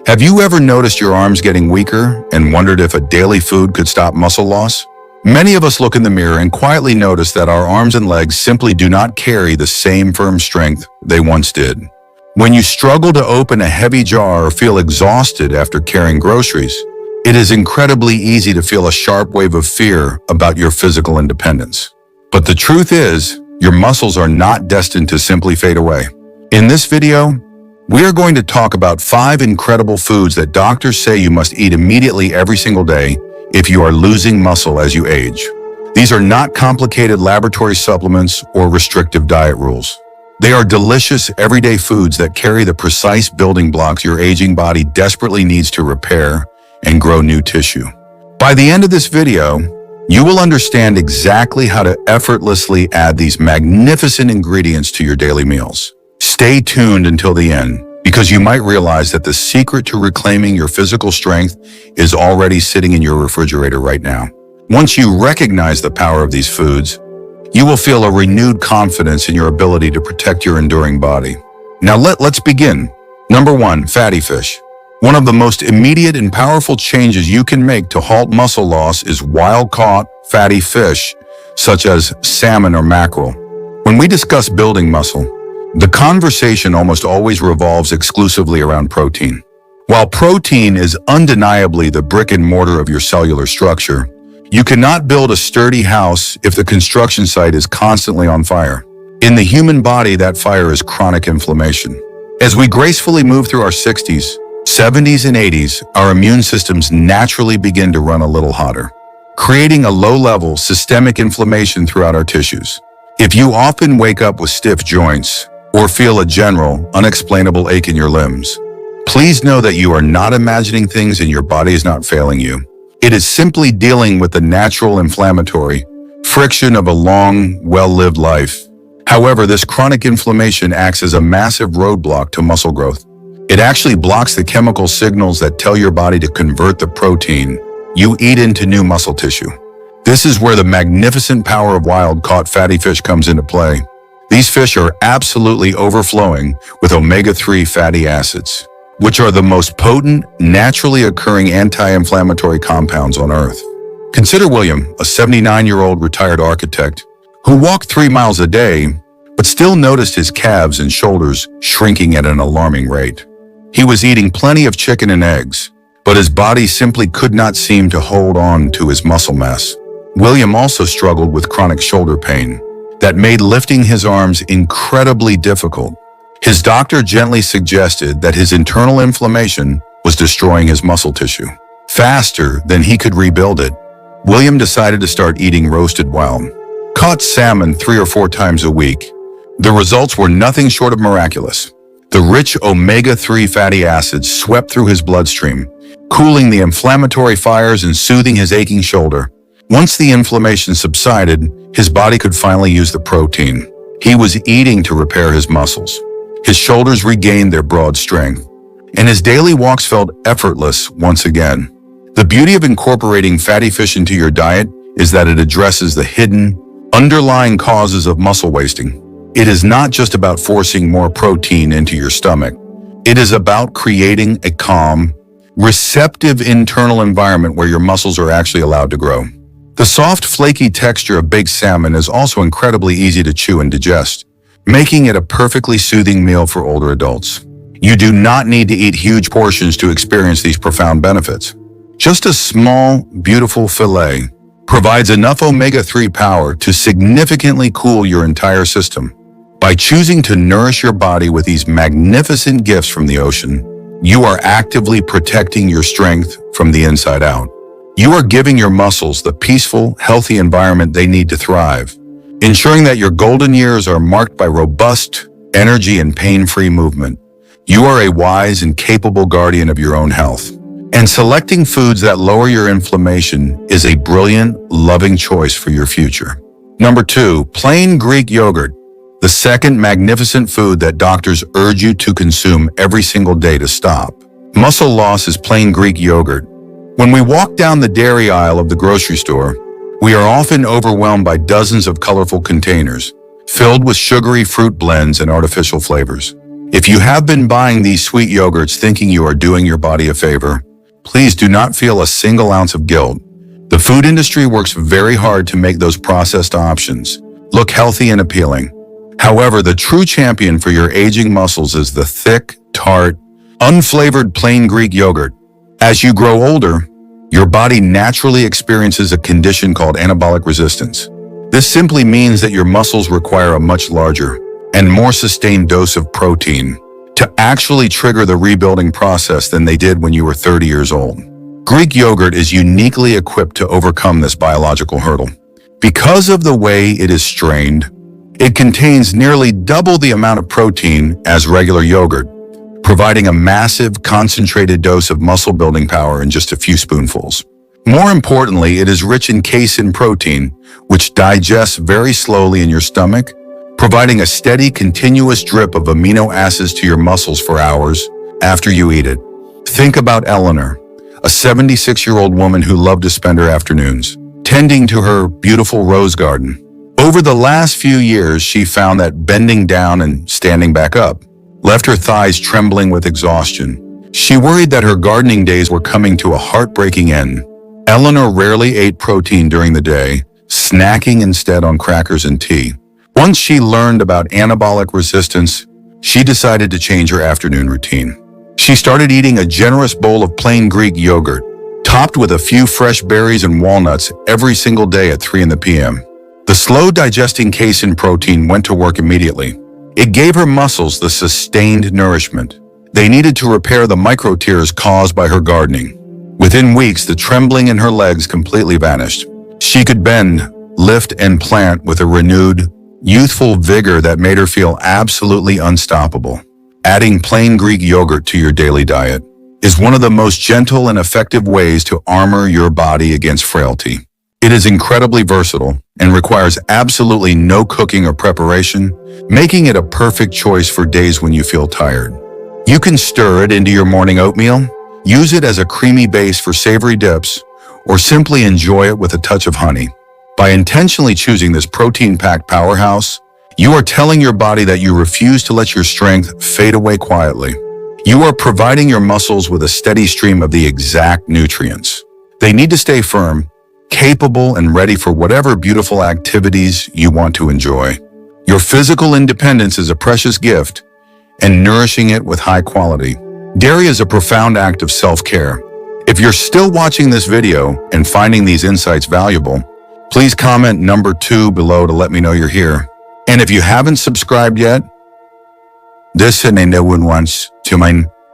Have you ever noticed your arms getting weaker and wondered if a daily food could stop muscle loss? Many of us look in the mirror and quietly notice that our arms and legs simply do not carry the same firm strength they once did. When you struggle to open a heavy jar or feel exhausted after carrying groceries, it is incredibly easy to feel a sharp wave of fear about your physical independence. But the truth is, your muscles are not destined to simply fade away. In this video, we are going to talk about 5 incredible foods that doctors say you must eat immediately every single day if you are losing muscle as you age. These are not complicated laboratory supplements or restrictive diet rules. They are delicious, everyday foods that carry the precise building blocks your aging body desperately needs to repair and grow new tissue. By the end of this video, you will understand exactly how to effortlessly add these magnificent ingredients to your daily meals. Stay tuned until the end, because you might realize that the secret to reclaiming your physical strength is already sitting in your refrigerator right now. Once you recognize the power of these foods, you will feel a renewed confidence in your ability to protect your enduring body. Now let's begin. Number 1, fatty fish. One of the most immediate and powerful changes you can make to halt muscle loss is wild-caught fatty fish, such as salmon or mackerel. When we discuss building muscle, the conversation almost always revolves exclusively around protein. While protein is undeniably the brick and mortar of your cellular structure, you cannot build a sturdy house if the construction site is constantly on fire. In the human body, that fire is chronic inflammation. As we gracefully move through our 60s, 70s, and 80s, our immune systems naturally begin to run a little hotter, creating a low-level systemic inflammation throughout our tissues. If you often wake up with stiff joints, or feel a general, unexplainable ache in your limbs, please know that you are not imagining things and your body is not failing you. It is simply dealing with the natural inflammatory friction of a long, well-lived life. However, this chronic inflammation acts as a massive roadblock to muscle growth. It actually blocks the chemical signals that tell your body to convert the protein you eat into new muscle tissue. This is where the magnificent power of wild-caught fatty fish comes into play. These fish are absolutely overflowing with omega-3 fatty acids, which are the most potent, naturally occurring anti-inflammatory compounds on Earth. Consider William, a 79-year-old retired architect who walked 3 miles a day, but still noticed his calves and shoulders shrinking at an alarming rate. He was eating plenty of chicken and eggs, but his body simply could not seem to hold on to his muscle mass. William also struggled with chronic shoulder pain that made lifting his arms incredibly difficult. His doctor gently suggested that his internal inflammation was destroying his muscle tissue faster than he could rebuild it. William decided to start eating roasted wild-caught salmon 3 or 4 times a week. The results were nothing short of miraculous. The rich omega-3 fatty acids swept through his bloodstream, cooling the inflammatory fires and soothing his aching shoulder. Once the inflammation subsided, his body could finally use the protein he was eating to repair his muscles. His shoulders regained their broad strength, and his daily walks felt effortless once again. The beauty of incorporating fatty fish into your diet is that it addresses the hidden, underlying causes of muscle wasting. It is not just about forcing more protein into your stomach. It is about creating a calm, receptive internal environment where your muscles are actually allowed to grow. The soft, flaky texture of baked salmon is also incredibly easy to chew and digest, making it a perfectly soothing meal for older adults. You do not need to eat huge portions to experience these profound benefits. Just a small, beautiful fillet provides enough omega-3 power to significantly cool your entire system. By choosing to nourish your body with these magnificent gifts from the ocean, you are actively protecting your strength from the inside out. You are giving your muscles the peaceful, healthy environment they need to thrive, ensuring that your golden years are marked by robust energy and pain-free movement. You are a wise and capable guardian of your own health, and selecting foods that lower your inflammation is a brilliant, loving choice for your future. Number 2, plain Greek yogurt. The second magnificent food that doctors urge you to consume every single day to stop muscle loss is plain Greek yogurt. When we walk down the dairy aisle of the grocery store, we are often overwhelmed by dozens of colorful containers filled with sugary fruit blends and artificial flavors. If you have been buying these sweet yogurts thinking you are doing your body a favor, please do not feel a single ounce of guilt. The food industry works very hard to make those processed options look healthy and appealing. However, the true champion for your aging muscles is the thick, tart, unflavored plain Greek yogurt. As you grow older, your body naturally experiences a condition called anabolic resistance. This simply means that your muscles require a much larger and more sustained dose of protein to actually trigger the rebuilding process than they did when you were 30 years old. Greek yogurt is uniquely equipped to overcome this biological hurdle. Because of the way it is strained, it contains nearly double the amount of protein as regular yogurt, providing a massive, concentrated dose of muscle-building power in just a few spoonfuls. More importantly, it is rich in casein protein, which digests very slowly in your stomach, providing a steady, continuous drip of amino acids to your muscles for hours after you eat it. Think about Eleanor, a 76-year-old woman who loved to spend her afternoons tending to her beautiful rose garden. Over the last few years, she found that bending down and standing back up left her thighs trembling with exhaustion. She worried that her gardening days were coming to a heartbreaking end. Eleanor rarely ate protein during the day, snacking instead on crackers and tea. Once she learned about anabolic resistance, she decided to change her afternoon routine. She started eating a generous bowl of plain Greek yogurt, topped with a few fresh berries and walnuts every single day at 3 p.m. The slow-digesting casein protein went to work immediately. It gave her muscles the sustained nourishment they needed to repair the micro-tears caused by her gardening. Within weeks, the trembling in her legs completely vanished. She could bend, lift, and plant with a renewed, youthful vigor that made her feel absolutely unstoppable. Adding plain Greek yogurt to your daily diet is one of the most gentle and effective ways to armor your body against frailty. It is incredibly versatile and requires absolutely no cooking or preparation, making it a perfect choice for days when you feel tired. You can stir it into your morning oatmeal, use it as a creamy base for savory dips, or simply enjoy it with a touch of honey. By intentionally choosing this protein-packed powerhouse, you are telling your body that you refuse to let your strength fade away quietly. You are providing your muscles with a steady stream of the exact nutrients they need to stay firm, capable, and ready for whatever beautiful activities you want to enjoy. Your physical independence is a precious gift, and nourishing it with high quality dairy is a profound act of self-care. If you're still watching this video and finding these insights valuable, please comment number 2 below to let me know you're here. And if you haven't subscribed yet,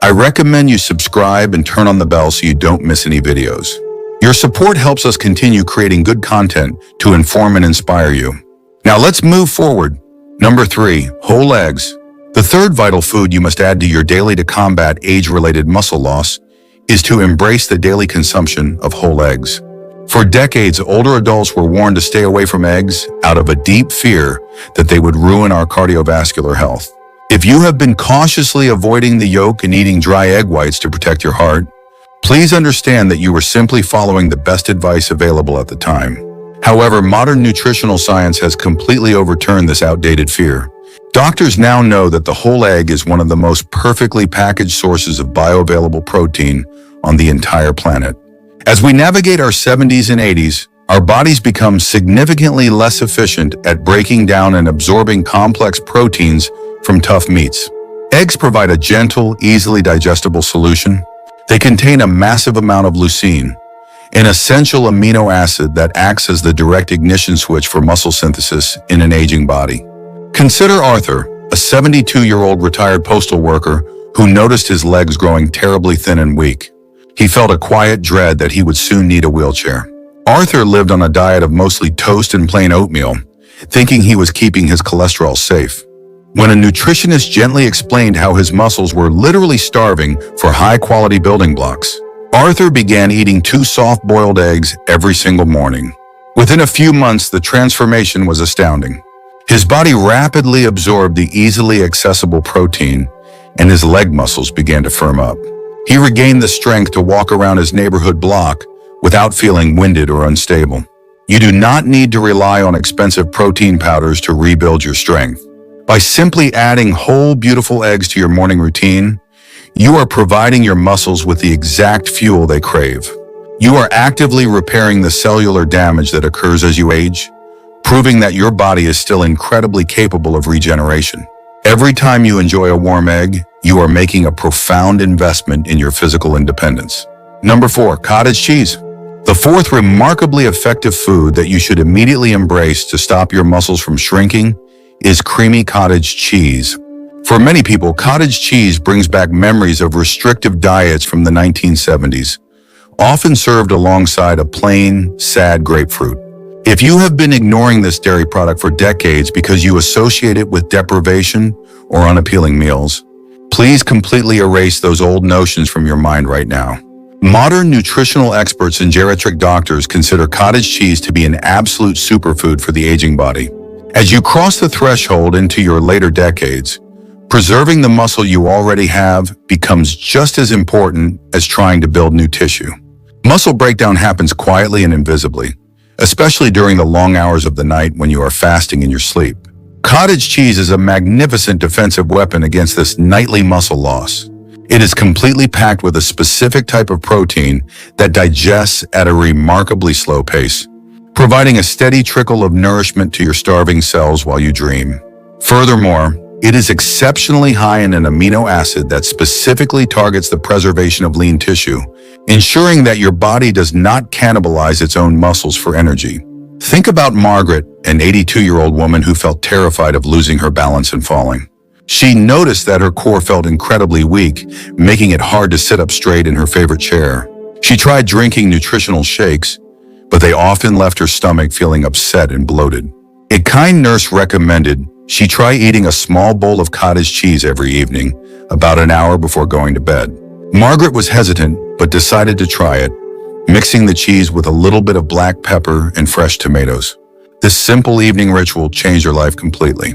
I recommend you subscribe and turn on the bell so you don't miss any videos. Your support helps us continue creating good content to inform and inspire you. Now let's move forward. Number 3, whole eggs. The third vital food you must add to your daily to combat age-related muscle loss is to embrace the daily consumption of whole eggs. For decades, older adults were warned to stay away from eggs out of a deep fear that they would ruin our cardiovascular health. If you have been cautiously avoiding the yolk and eating dry egg whites to protect your heart, please understand that you were simply following the best advice available at the time. However, modern nutritional science has completely overturned this outdated fear. Doctors now know that the whole egg is one of the most perfectly packaged sources of bioavailable protein on the entire planet. As we navigate our 70s and 80s, our bodies become significantly less efficient at breaking down and absorbing complex proteins from tough meats. Eggs provide a gentle, easily digestible solution. They contain a massive amount of leucine, an essential amino acid that acts as the direct ignition switch for muscle synthesis in an aging body. Consider Arthur, a 72-year-old retired postal worker who noticed his legs growing terribly thin and weak. He felt a quiet dread that he would soon need a wheelchair. Arthur lived on a diet of mostly toast and plain oatmeal, thinking he was keeping his cholesterol safe. When a nutritionist gently explained how his muscles were literally starving for high-quality building blocks, Arthur began eating 2 soft-boiled eggs every single morning. Within a few months, the transformation was astounding. His body rapidly absorbed the easily accessible protein, and his leg muscles began to firm up. He regained the strength to walk around his neighborhood block without feeling winded or unstable. You do not need to rely on expensive protein powders to rebuild your strength. By simply adding whole, beautiful eggs to your morning routine, you are providing your muscles with the exact fuel they crave. You are actively repairing the cellular damage that occurs as you age, proving that your body is still incredibly capable of regeneration. Every time you enjoy a warm egg, you are making a profound investment in your physical independence. Number 4, cottage cheese. The fourth remarkably effective food that you should immediately embrace to stop your muscles from shrinking is creamy cottage cheese. For many people, cottage cheese brings back memories of restrictive diets from the 1970s, often served alongside a plain, sad grapefruit. If you have been ignoring this dairy product for decades because you associate it with deprivation or unappealing meals, please completely erase those old notions from your mind right now. Modern nutritional experts and geriatric doctors consider cottage cheese to be an absolute superfood for the aging body. As you cross the threshold into your later decades, preserving the muscle you already have becomes just as important as trying to build new tissue. Muscle breakdown happens quietly and invisibly, especially during the long hours of the night when you are fasting in your sleep. Cottage cheese is a magnificent defensive weapon against this nightly muscle loss. It is completely packed with a specific type of protein that digests at a remarkably slow pace, providing a steady trickle of nourishment to your starving cells while you dream. Furthermore, it is exceptionally high in an amino acid that specifically targets the preservation of lean tissue, ensuring that your body does not cannibalize its own muscles for energy. Think about Margaret, an 82-year-old woman who felt terrified of losing her balance and falling. She noticed that her core felt incredibly weak, making it hard to sit up straight in her favorite chair. She tried drinking nutritional shakes, but they often left her stomach feeling upset and bloated. A kind nurse recommended she try eating a small bowl of cottage cheese every evening, about an hour before going to bed. Margaret was hesitant, but decided to try it, mixing the cheese with a little bit of black pepper and fresh tomatoes. This simple evening ritual changed her life completely.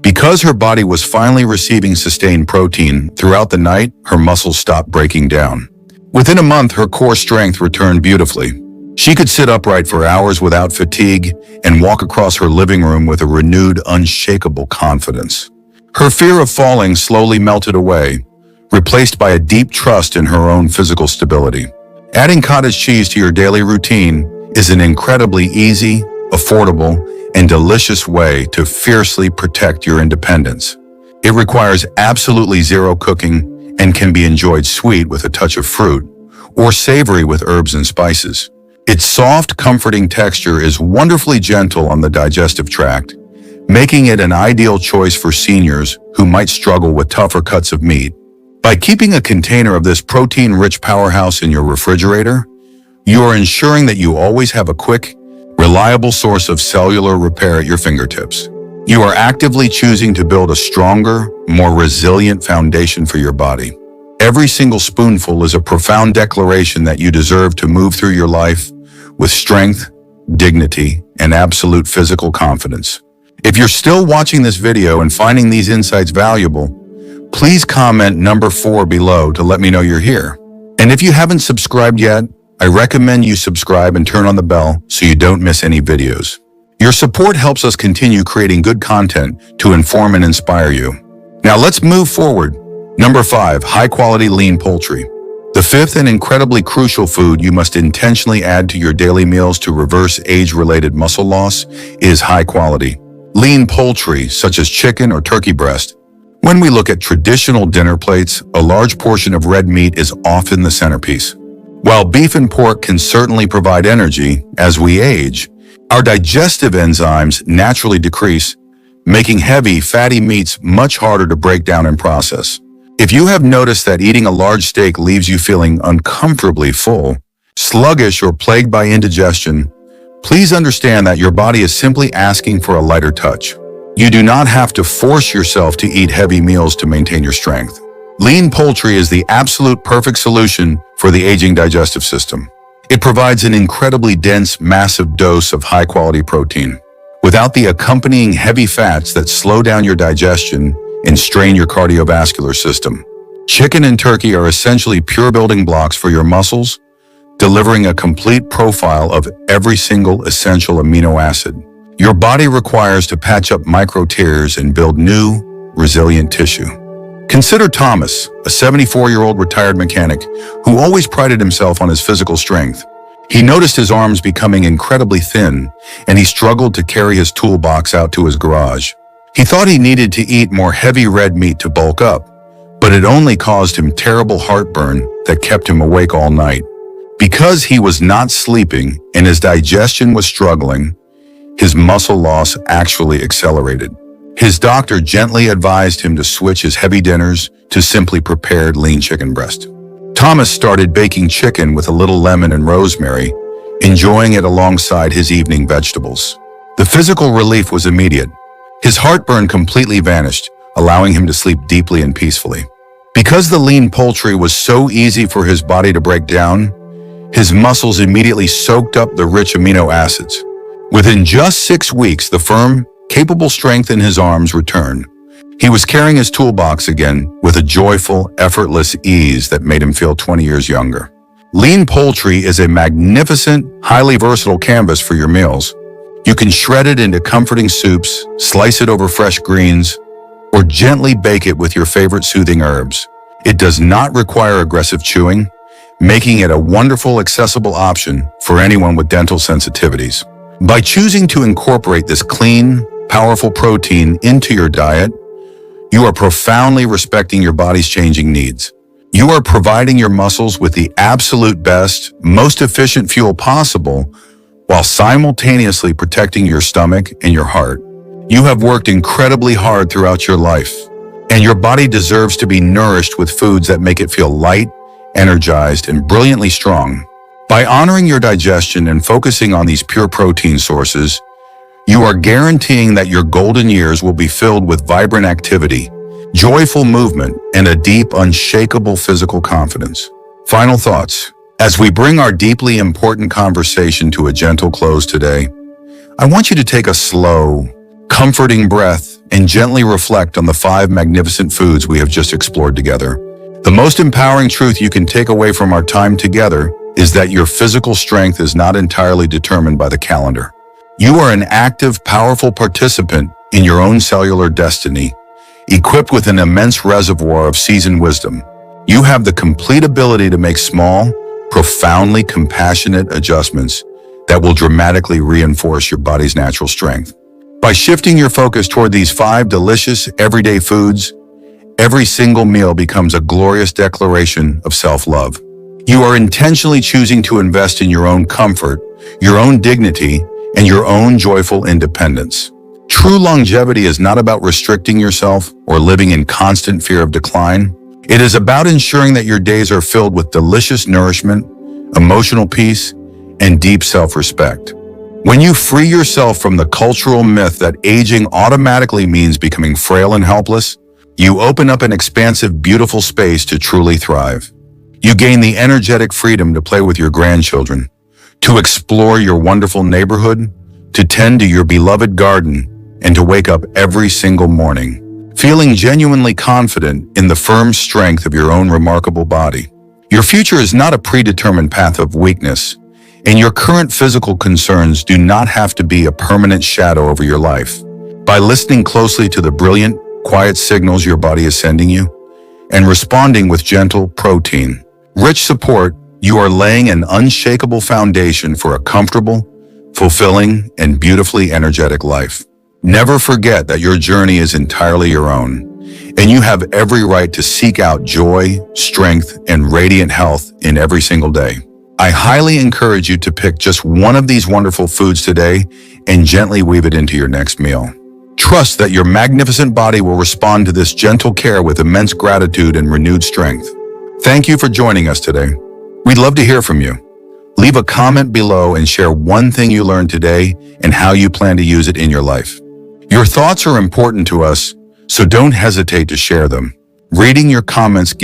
Because her body was finally receiving sustained protein throughout the night, her muscles stopped breaking down. Within a month, her core strength returned beautifully. She could sit upright for hours without fatigue and walk across her living room with a renewed, unshakable confidence. Her fear of falling slowly melted away, replaced by a deep trust in her own physical stability. Adding cottage cheese to your daily routine is an incredibly easy, affordable, and delicious way to fiercely protect your independence. It requires absolutely zero cooking and can be enjoyed sweet with a touch of fruit or savory with herbs and spices. Its soft, comforting texture is wonderfully gentle on the digestive tract, making it an ideal choice for seniors who might struggle with tougher cuts of meat. By keeping a container of this protein-rich powerhouse in your refrigerator, you are ensuring that you always have a quick, reliable source of cellular repair at your fingertips. You are actively choosing to build a stronger, more resilient foundation for your body. Every single spoonful is a profound declaration that you deserve to move through your life with strength, dignity, and absolute physical confidence. If you're still watching this video and finding these insights valuable, please comment number 4 below to let me know you're here. And if you haven't subscribed yet, I recommend you subscribe and turn on the bell so you don't miss any videos. Your support helps us continue creating good content to inform and inspire you. Now let's move forward. Number 5, high-quality lean poultry. The fifth and incredibly crucial food you must intentionally add to your daily meals to reverse age-related muscle loss is high-quality lean poultry, such as chicken or turkey breast. When we look at traditional dinner plates, a large portion of red meat is often the centerpiece. While beef and pork can certainly provide energy as we age, our digestive enzymes naturally decrease, making heavy, fatty meats much harder to break down and process. If you have noticed that eating a large steak leaves you feeling uncomfortably full, sluggish, or plagued by indigestion, please understand that your body is simply asking for a lighter touch. You do not have to force yourself to eat heavy meals to maintain your strength. Lean poultry is the absolute perfect solution for the aging digestive system. It provides an incredibly dense, massive dose of high-quality protein, without the accompanying heavy fats that slow down your digestion and strain your cardiovascular system. Chicken and turkey are essentially pure building blocks for your muscles, delivering a complete profile of every single essential amino acid. Your body requires to patch up micro tears and build new, resilient tissue. Consider Thomas, a 74-year-old retired mechanic who always prided himself on his physical strength. He noticed his arms becoming incredibly thin, and he struggled to carry his toolbox out to his garage. He thought he needed to eat more heavy red meat to bulk up, but it only caused him terrible heartburn that kept him awake all night. Because he was not sleeping and his digestion was struggling, his muscle loss actually accelerated. His doctor gently advised him to switch his heavy dinners to simply prepared lean chicken breast. Thomas started baking chicken with a little lemon and rosemary, enjoying it alongside his evening vegetables. The physical relief was immediate. His heartburn completely vanished, allowing him to sleep deeply and peacefully. Because the lean poultry was so easy for his body to break down, his muscles immediately soaked up the rich amino acids. Within just 6 weeks, the firm, capable strength in his arms returned. He was carrying his toolbox again with a joyful, effortless ease that made him feel 20 years younger. Lean poultry is a magnificent, highly versatile canvas for your meals. You can shred it into comforting soups, slice it over fresh greens, or gently bake it with your favorite soothing herbs. It does not require aggressive chewing, making it a wonderful, accessible option for anyone with dental sensitivities. By choosing to incorporate this clean, powerful protein into your diet, you are profoundly respecting your body's changing needs. You are providing your muscles with the absolute best, most efficient fuel possible, while simultaneously protecting your stomach and your heart. You have worked incredibly hard throughout your life, and your body deserves to be nourished with foods that make it feel light, energized, and brilliantly strong. By honoring your digestion and focusing on these pure protein sources, you are guaranteeing that your golden years will be filled with vibrant activity, joyful movement, and a deep, unshakable physical confidence. Final thoughts. As we bring our deeply important conversation to a gentle close today, I want you to take a slow, comforting breath and gently reflect on the 5 magnificent foods we have just explored together. The most empowering truth you can take away from our time together is that your physical strength is not entirely determined by the calendar. You are an active, powerful participant in your own cellular destiny, equipped with an immense reservoir of seasoned wisdom. You have the complete ability to make small, profoundly compassionate adjustments that will dramatically reinforce your body's natural strength. By shifting your focus toward these 5 delicious, everyday foods, every single meal becomes a glorious declaration of self-love. You are intentionally choosing to invest in your own comfort, your own dignity, and your own joyful independence. True longevity is not about restricting yourself or living in constant fear of decline. It is about ensuring that your days are filled with delicious nourishment, emotional peace, and deep self-respect. When you free yourself from the cultural myth that aging automatically means becoming frail and helpless, you open up an expansive, beautiful space to truly thrive. You gain the energetic freedom to play with your grandchildren, to explore your wonderful neighborhood, to tend to your beloved garden, and to wake up every single morning, feeling genuinely confident in the firm strength of your own remarkable body. Your future is not a predetermined path of weakness, and your current physical concerns do not have to be a permanent shadow over your life. By listening closely to the brilliant, quiet signals your body is sending you, and responding with gentle protein, rich support, you are laying an unshakable foundation for a comfortable, fulfilling, and beautifully energetic life. Never forget that your journey is entirely your own, and you have every right to seek out joy, strength, and radiant health in every single day. I highly encourage you to pick just one of these wonderful foods today and gently weave it into your next meal. Trust that your magnificent body will respond to this gentle care with immense gratitude and renewed strength. Thank you for joining us today. We'd love to hear from you. Leave a comment below and share one thing you learned today and how you plan to use it in your life. Your thoughts are important to us, so don't hesitate to share them. Reading your comments